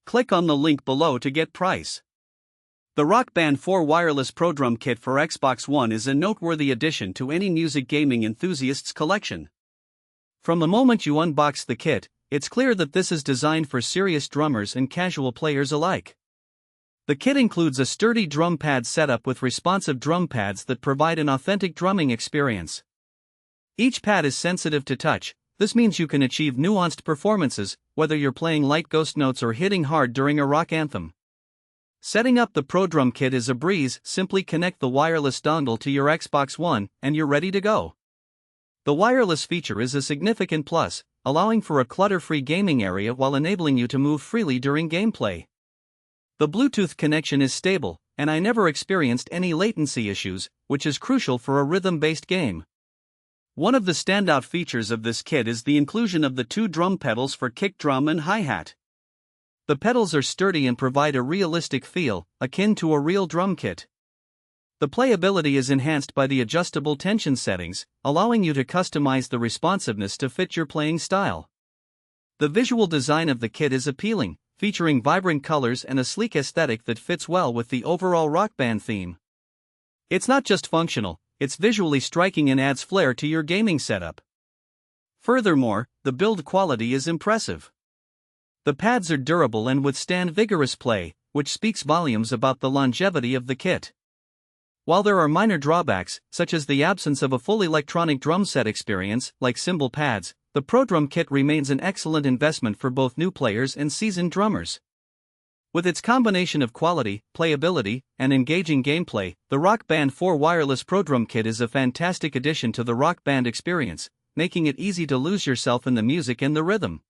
Click on the link below to get price. The Rock Band 4 Wireless Pro Drum Kit for Xbox One is a noteworthy addition to any music gaming enthusiast's collection. From the moment you unbox the kit, it's clear that this is designed for serious drummers and casual players alike. The kit includes a sturdy drum pad setup with responsive drum pads that provide an authentic drumming experience. Each pad is sensitive to touch. This means you can achieve nuanced performances, whether you're playing light ghost notes or hitting hard during a rock anthem. Setting up the Pro Drum Kit is a breeze. Simply connect the wireless dongle to your Xbox One, and you're ready to go. The wireless feature is a significant plus, allowing for a clutter-free gaming area while enabling you to move freely during gameplay. The Bluetooth connection is stable, and I never experienced any latency issues, which is crucial for a rhythm-based game. One of the standout features of this kit is the inclusion of the 2 drum pedals for kick drum and hi-hat. The pedals are sturdy and provide a realistic feel, akin to a real drum kit. The playability is enhanced by the adjustable tension settings, allowing you to customize the responsiveness to fit your playing style. The visual design of the kit is appealing, featuring vibrant colors and a sleek aesthetic that fits well with the overall rock band theme. It's not just functional, it's visually striking and adds flair to your gaming setup. Furthermore, the build quality is impressive. The pads are durable and withstand vigorous play, which speaks volumes about the longevity of the kit. While there are minor drawbacks, such as the absence of a full electronic drum set experience, like cymbal pads, the Pro Drum Kit remains an excellent investment for both new players and seasoned drummers. With its combination of quality, playability, and engaging gameplay, the Rock Band 4 Wireless Pro Drum Kit is a fantastic addition to the rock band experience, making it easy to lose yourself in the music and the rhythm.